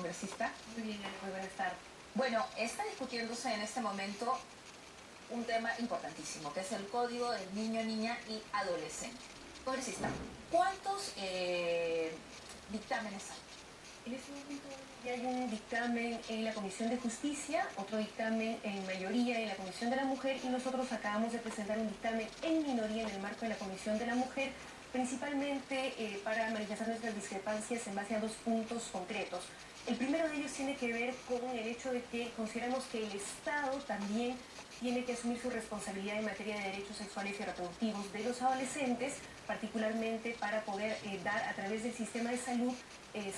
congresista? Muy bien, muy buenas tardes. Bueno, está discutiéndose en este momento un tema importantísimo, que es el Código del Niño, Niña y Adolescente. Congresista, ¿cuántos dictámenes hay? En este momento ya hay un dictamen en la Comisión de Justicia, otro dictamen en mayoría en la Comisión de la Mujer, y nosotros acabamos de presentar un dictamen en minoría en el marco de la Comisión de la Mujer, principalmente para manifestar nuestras discrepancias en base a dos puntos concretos. El primero de ellos tiene que ver con el hecho de que consideramos que el Estado también tiene que asumir su responsabilidad en materia de derechos sexuales y reproductivos de los adolescentes, particularmente para poder dar a través del sistema de salud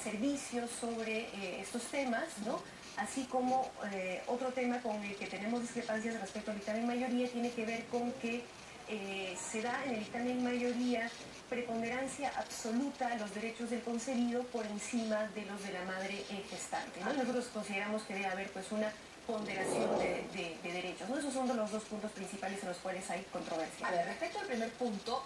servicios sobre estos temas, ¿no? Así como otro tema con el que tenemos discrepancias respecto al dictamen mayoría tiene que ver con que se da en el dictamen mayoría preponderancia absoluta a los derechos del concebido por encima de los de la madre gestante, ¿no? Nosotros consideramos que debe haber pues una ponderación de derechos, ¿no? Esos son los dos puntos principales en los cuales hay controversia. A ver, respecto al primer punto,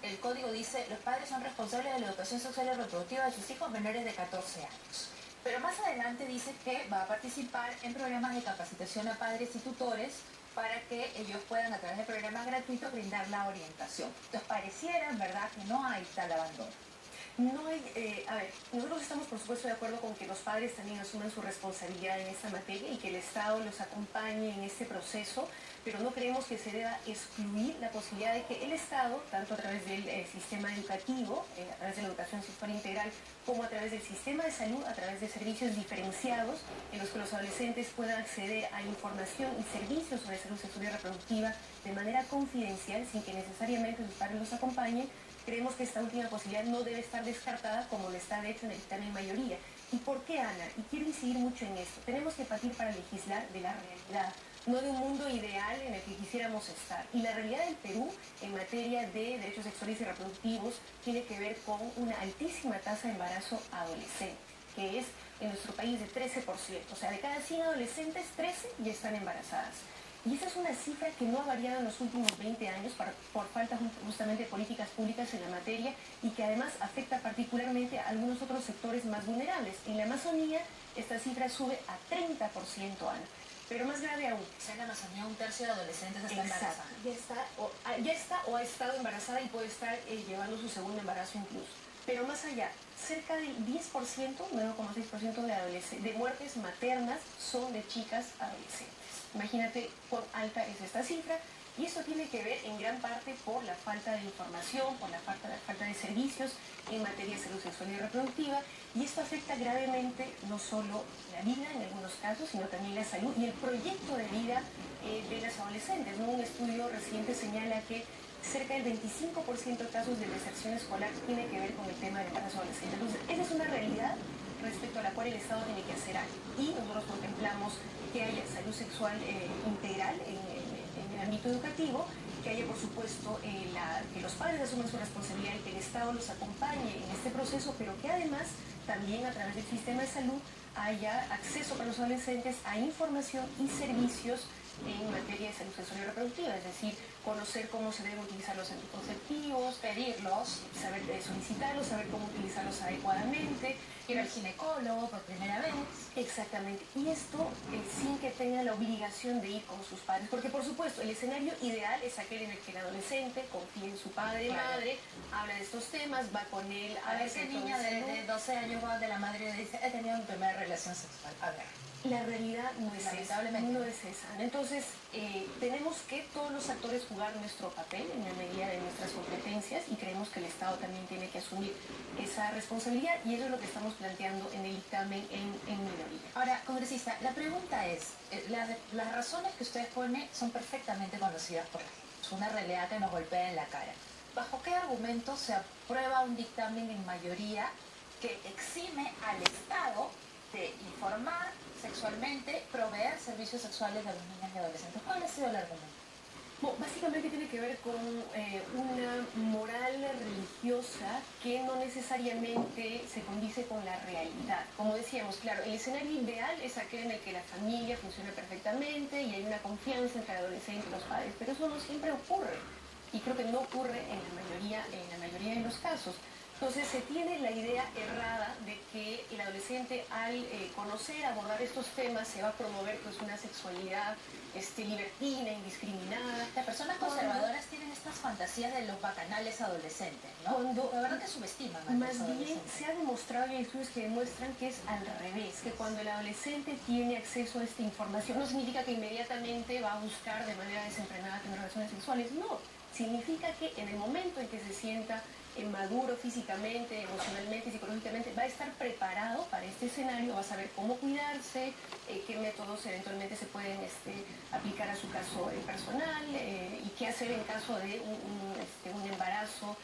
el código dice los padres son responsables de la educación sexual y reproductiva de sus hijos menores de 14 años. Pero más adelante dice que va a participar en programas de capacitación a padres y tutores para que ellos puedan a través de programas gratuitos brindar la orientación. Entonces pareciera, en verdad, que no hay tal abandono. No hay, a ver, nosotros estamos por supuesto de acuerdo con que los padres también asuman su responsabilidad en esta materia y que el Estado los acompañe en este proceso, pero no creemos que se deba excluir la posibilidad de que el Estado, tanto a través del sistema educativo, a través de la educación sexual integral, como a través del sistema de salud, a través de servicios diferenciados en los que los adolescentes puedan acceder a información y servicios sobre salud sexual y reproductiva de manera confidencial, sin que necesariamente sus padres los acompañen. Creemos que esta última posibilidad no debe estar descartada como lo está de hecho en el dictamen mayoría. ¿Y por qué, Ana? Y quiero incidir mucho en esto. Tenemos que partir para legislar de la realidad, no de un mundo ideal en el que quisiéramos estar. Y la realidad del Perú en materia de derechos sexuales y reproductivos tiene que ver con una altísima tasa de embarazo adolescente, que es en nuestro país de 13%. O sea, de cada 100 adolescentes, 13 ya están embarazadas. Y esa es una cifra que no ha variado en los últimos 20 años por falta justamente de políticas públicas en la materia y que además afecta particularmente a algunos otros sectores más vulnerables. En la Amazonía esta cifra sube a 30%, Ana. Pero más grave aún. O sea, en la Amazonía un tercio de adolescentes está embarazada. Ya está o ha estado embarazada y puede estar llevando su segundo embarazo incluso. Pero más allá, cerca del 10%, 9,6% de muertes maternas son de chicas adolescentes. Imagínate cuán alta es esta cifra, y esto tiene que ver en gran parte por la falta de información, por la falta de servicios en materia de salud sexual y reproductiva, y esto afecta gravemente no solo la vida en algunos casos, sino también la salud y el proyecto de vida de las adolescentes, ¿no? Un estudio reciente señala que cerca del 25% de casos de deserción escolar tiene que ver con el tema del embarazo adolescente. Entonces, esa es una realidad respecto a la cual el Estado tiene que hacer algo. Y nosotros contemplamos que haya salud sexual integral en el ámbito educativo, que haya, por supuesto, que los padres asuman su responsabilidad y que el Estado los acompañe en este proceso, pero que además también a través del sistema de salud haya acceso para los adolescentes a información y servicios en materia de salud sexual y reproductiva, es decir, conocer cómo se deben utilizar los anticonceptivos, Pedirlos, saber solicitarlos, saber cómo utilizarlos adecuadamente, ir al ginecólogo por primera vez. Exactamente, y esto sin que tengan la obligación de ir con sus padres, porque por supuesto el escenario ideal es aquel en el que el adolescente confía en su padre y madre, habla de estos temas, va con él a veces niña de 12 años va de la madre y dice, he tenido mi primera relación sexual. A ver. La realidad no es esa, no es esa. Entonces, tenemos que todos los actores jugar nuestro papel en la medida de nuestras competencias y creemos que el Estado también tiene que asumir esa responsabilidad y eso es lo que estamos planteando en el dictamen en minoría. Ahora, congresista, la pregunta es, las razones que ustedes ponen son perfectamente conocidas por la gente. Es una realidad que nos golpea en la cara. ¿Bajo qué argumento se aprueba un dictamen en mayoría que exime al Estado de informar sexualmente, proveer servicios sexuales a los niños y adolescentes? ¿Cuál ha sido el argumento? Bueno, básicamente tiene que ver con una moral religiosa que no necesariamente se condice con la realidad. Como decíamos, claro, el escenario ideal es aquel en el que la familia funciona perfectamente y hay una confianza entre el adolescente y los padres, pero eso no siempre ocurre. Y creo que no ocurre en la mayoría de los casos. Entonces se tiene la idea errada de que el adolescente al conocer, abordar estos temas, se va a promover pues una sexualidad libertina, indiscriminada. Las personas conservadoras tienen estas fantasías de los bacanales adolescentes, ¿no? Cuando, la verdad que subestiman a más los bien adolescentes. se ha demostrado y hay estudios que demuestran que es al revés, que cuando el adolescente tiene acceso a esta información, no significa que inmediatamente va a buscar de manera desenfrenada tener relaciones sexuales, no. Significa que en el momento en que se sienta maduro físicamente, emocionalmente y psicológicamente, va a estar preparado para este escenario, va a saber cómo cuidarse, qué métodos eventualmente se pueden aplicar a su caso personal y qué hacer en caso de un embarazo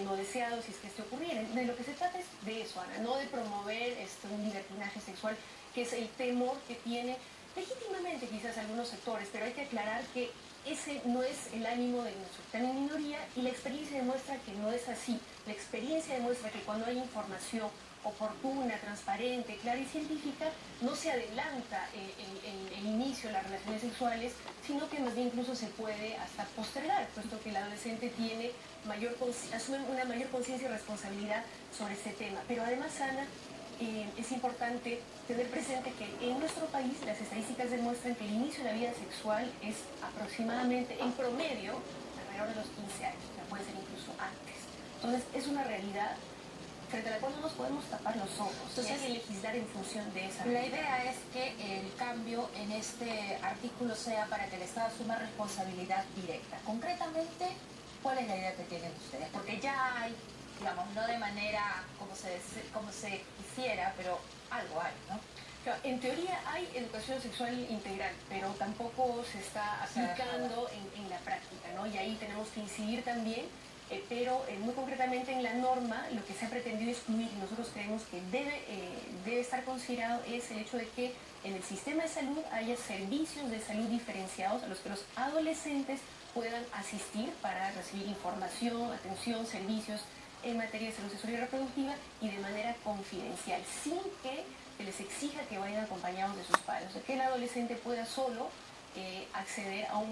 no deseado, si es que ocurriera. De lo que se trata es de eso, Ana, no de promover un libertinaje sexual, que es el temor que tiene legítimamente quizás algunos sectores, pero hay que aclarar que ese no es el ánimo de nuestra tan minoría y la experiencia demuestra que no es así. La experiencia demuestra que cuando hay información oportuna, transparente, clara y científica, no se adelanta el inicio de las relaciones sexuales, sino que más bien incluso se puede hasta postergar, puesto que el adolescente asume una mayor conciencia y responsabilidad sobre este tema. Pero además, Ana, es importante tener presente que en nuestro país las estadísticas demuestran que el inicio de la vida sexual es aproximadamente, en promedio, alrededor de los 15 años, o sea, puede ser incluso antes. Entonces, es una realidad frente a la cual no nos podemos tapar los ojos. Entonces, hay que legislar en función de esa realidad. La idea es que el cambio en este artículo sea para que el Estado asuma responsabilidad directa. Concretamente, ¿cuál es la idea que tienen ustedes? Porque ya hay, digamos, no de manera como se quisiera, pero algo hay, ¿no? Claro, en teoría hay educación sexual integral, pero tampoco se está aplicando en la práctica, ¿no? Y ahí tenemos que incidir también, pero muy concretamente en la norma lo que se ha pretendido excluir, y nosotros creemos que debe estar considerado, es el hecho de que en el sistema de salud haya servicios de salud diferenciados a los que los adolescentes puedan asistir para recibir información, atención, servicios en materia de salud sexual y reproductiva y de manera confidencial, sin que se les exija que vayan acompañados de sus padres, o sea, que el adolescente pueda solo acceder a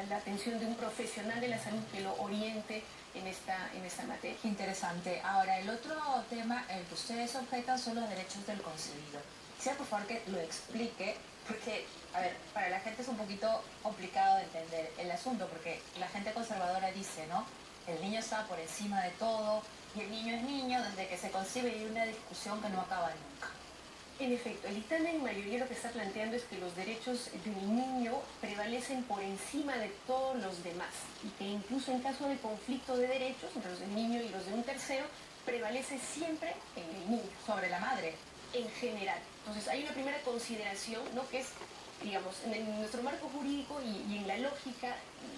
la atención de un profesional de la salud que lo oriente en esta materia. Interesante. Ahora, el otro tema, el que ustedes objetan, son los derechos del concebido. Quisiera, por favor, que lo explique, porque, a ver, para la gente es un poquito complicado de entender el asunto, porque la gente conservadora dice, ¿no? El niño está por encima de todo y el niño es niño desde que se concibe y hay una discusión que no acaba nunca. En efecto, el dictamen en mayoría lo que está planteando es que los derechos del niño prevalecen por encima de todos los demás y que incluso en caso de conflicto de derechos entre los del niño y los de un tercero, prevalece siempre en el niño. Sobre la madre. En general. Entonces hay una primera consideración, ¿no? Que es, digamos, en nuestro marco jurídico y en la lógica,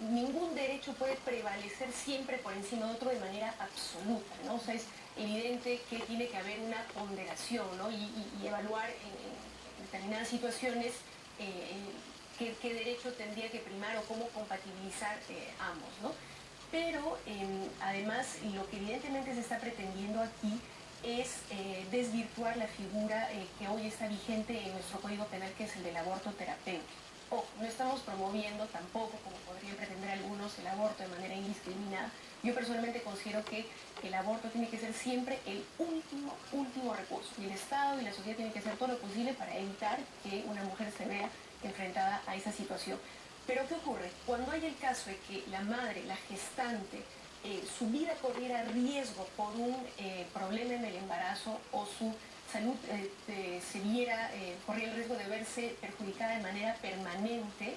ningún derecho puede prevalecer siempre por encima de otro de manera absoluta, ¿no? O sea, es evidente que tiene que haber una ponderación, ¿no? Y evaluar en determinadas situaciones qué derecho tendría que primar o cómo compatibilizar ambos, ¿no? Pero además lo que evidentemente se está pretendiendo aquí es desvirtuar la figura que hoy está vigente en nuestro Código Penal, que es el del aborto terapéutico. Ojo, no estamos promoviendo tampoco, como podrían pretender algunos, el aborto de manera indiscriminada. Yo personalmente considero que el aborto tiene que ser siempre el último recurso. Y el Estado y la sociedad tienen que hacer todo lo posible para evitar que una mujer se vea enfrentada a esa situación. Pero ¿qué ocurre? Cuando hay el caso de que la madre, la gestante, su vida corriera riesgo por un problema en el embarazo o su salud corría el riesgo de verse perjudicada de manera permanente,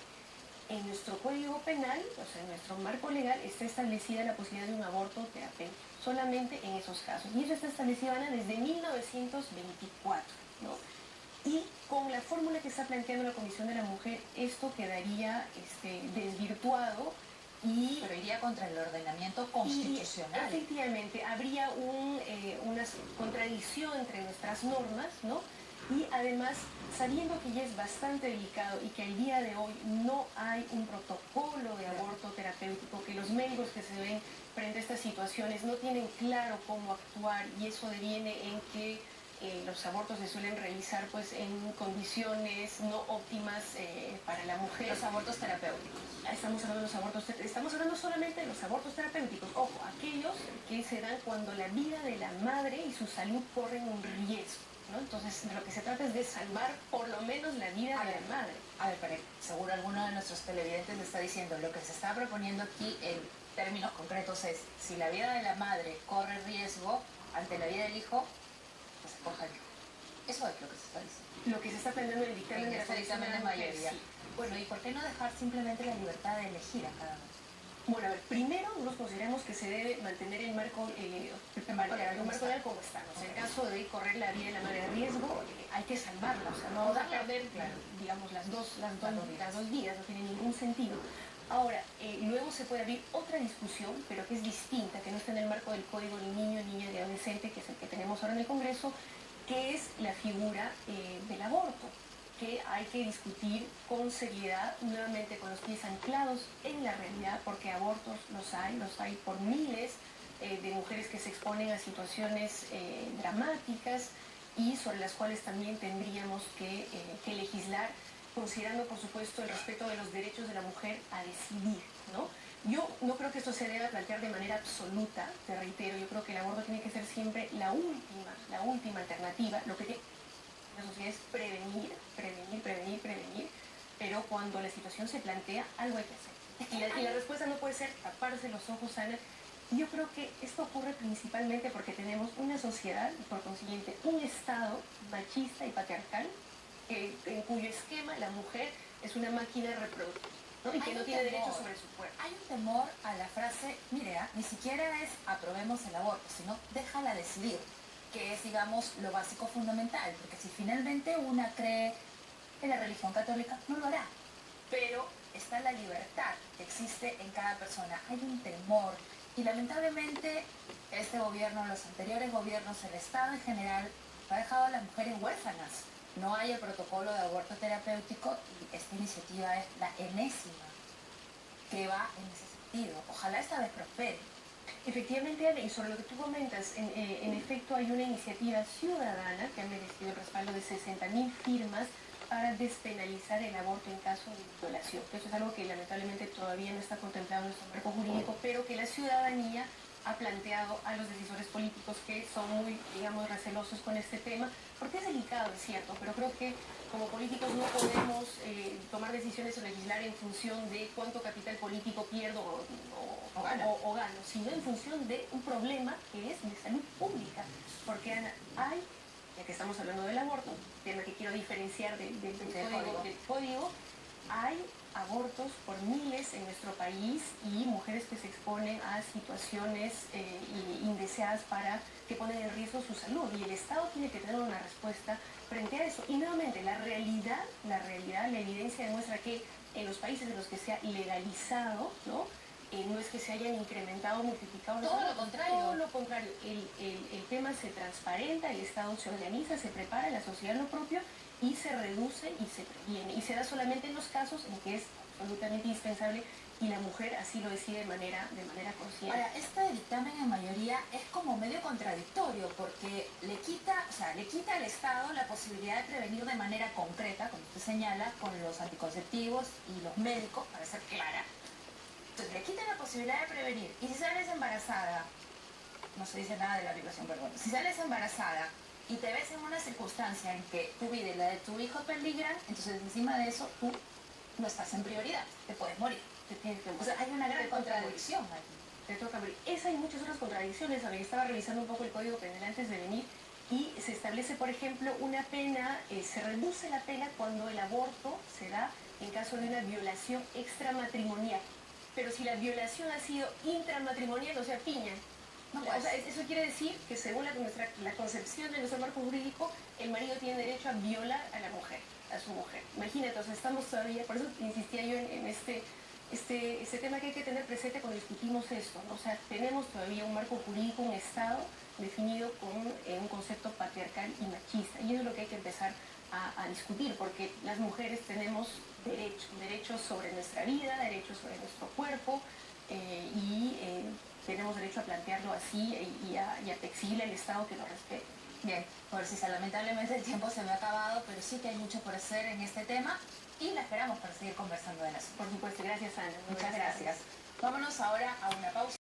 en nuestro Código Penal, o sea, en nuestro marco legal, está establecida la posibilidad de un aborto terapéutico, solamente en esos casos. Y eso está establecido, Ana, desde 1924, ¿no? Y con la fórmula que está planteando la Comisión de la Mujer, esto quedaría desvirtuado. Pero iría contra el ordenamiento constitucional. Y, efectivamente, habría una contradicción entre nuestras normas, ¿no? Y además, sabiendo que ya es bastante delicado y que al día de hoy no hay un protocolo de aborto terapéutico, que los médicos que se ven frente a estas situaciones no tienen claro cómo actuar y eso deviene en que los abortos se suelen realizar pues en condiciones no óptimas para la mujer. Los abortos terapéuticos. Estamos hablando de los abortos, estamos hablando solamente de los abortos terapéuticos. Ojo, aquellos que se dan cuando la vida de la madre y su salud corren un riesgo, ¿no? Entonces, de lo que se trata es de salvar por lo menos la vida de la madre. A ver, pero seguro alguno de nuestros televidentes le está diciendo, lo que se está proponiendo aquí en términos concretos es, si la vida de la madre corre riesgo ante la vida del hijo, pues escoja el hijo. Eso es lo que se está diciendo. Lo que se está planteando en el dictamen de la dictamen de mayoría. Sí. Bueno, ¿y por qué no dejar simplemente la libertad de elegir a cada uno? Bueno, a ver, primero nos consideramos que se debe mantener el marco legal como está. O sea, en caso de correr la vida de la madre a riesgo, hay que salvarla. O sea, no vamos a perder, digamos, las dos vidas, no tiene ningún sentido. Ahora, luego se puede abrir otra discusión, pero que es distinta, que no está en el marco del Código de Niño, Niña y Adolescente, que es el que tenemos ahora en el Congreso, que es la figura del aborto, que hay que discutir con seriedad, nuevamente con los pies anclados en la realidad, porque abortos los hay por miles de mujeres que se exponen a situaciones dramáticas y sobre las cuales también tendríamos que legislar, considerando por supuesto el respeto de los derechos de la mujer a decidir, ¿no? Yo no creo que esto se deba plantear de manera absoluta, te reitero, yo creo que el aborto tiene que ser siempre la última alternativa. Lo que tiene la sociedad es prevenir, pero cuando la situación se plantea, algo hay que hacer. Y la respuesta no puede ser taparse los ojos, Ana. Yo creo que esto ocurre principalmente porque tenemos una sociedad y por consiguiente un Estado machista y patriarcal en cuyo esquema la mujer es una máquina reproductiva, ¿no? Y que no tiene derecho sobre su cuerpo. Hay un temor a la frase, mire, ni siquiera es aprobemos el aborto, sino déjala decidir, que es, digamos, lo básico fundamental, porque si finalmente una cree en la religión católica, no lo hará. Pero está la libertad que existe en cada persona. Hay un temor y lamentablemente este gobierno, los anteriores gobiernos, el Estado en general, ha dejado a las mujeres huérfanas. No hay el protocolo de aborto terapéutico y esta iniciativa es la enésima que va en ese sentido. Ojalá esta vez prospere. Efectivamente, Ale, y sobre lo que tú comentas, en efecto hay una iniciativa ciudadana que ha merecido el respaldo de 60.000 firmas para despenalizar el aborto en caso de violación. Eso es algo que lamentablemente todavía no está contemplado en nuestro marco jurídico, pero que la ciudadanía ha planteado a los decisores políticos que son muy, digamos, recelosos con este tema, porque es delicado, es cierto, pero creo que como políticos no podemos tomar decisiones o legislar en función de cuánto capital político pierdo o gano, sino en función de un problema que es de salud pública. Porque, Ana, hay, ya que estamos hablando del aborto, tema que quiero diferenciar del código, hay abortos por miles en nuestro país y mujeres que se exponen a situaciones indeseadas que ponen en riesgo su salud, y el Estado tiene que tener una respuesta frente a eso. Y nuevamente, la evidencia demuestra que en los países en los que se ha legalizado, ¿no? No es que se hayan incrementado o multiplicado los abortos. Todo lo contrario. El tema se transparenta, el Estado se organiza, se prepara, la sociedad lo propio, y se reduce y se previene. Y se da solamente en los casos en que es absolutamente indispensable y la mujer así lo decide de manera consciente. Ahora, este dictamen en mayoría es como medio contradictorio porque le quita al Estado la posibilidad de prevenir de manera concreta, como usted señala, con los anticonceptivos y los médicos, para ser clara. Entonces le quita la posibilidad de prevenir. Y si sales embarazada, no se dice nada de la violación, pero bueno, si sales embarazada y te ves en una circunstancia en que tu vida y la de tu hijo peligran, entonces encima de eso tú no estás en prioridad, te puedes morir. O sea, hay una gran contradicción aquí. Te toca morir. Esa y muchas otras contradicciones. A ver, estaba revisando un poco el Código Penal antes de venir y se establece, por ejemplo, una pena, se reduce la pena cuando el aborto se da en caso de una violación extramatrimonial. Pero si la violación ha sido intramatrimonial, o sea, piña. No, o sea, eso quiere decir que según la concepción de nuestro marco jurídico, el marido tiene derecho a violar a la mujer, a su mujer. Imagínate, o sea, estamos todavía, por eso insistía yo en este tema que hay que tener presente cuando discutimos esto, ¿no? O sea, tenemos todavía un marco jurídico, un Estado definido con un concepto patriarcal y machista. Y eso es lo que hay que empezar a discutir, porque las mujeres tenemos derechos sobre nuestra vida, derechos sobre nuestro cuerpo, y tenemos derecho a plantearlo así y a exigirle al Estado que lo respete. Bien, por si lamentablemente el tiempo se me ha acabado, pero sí que hay mucho por hacer en este tema y la esperamos para seguir conversando de eso. Por supuesto, gracias Ana. Muchas gracias. Vámonos ahora a una pausa.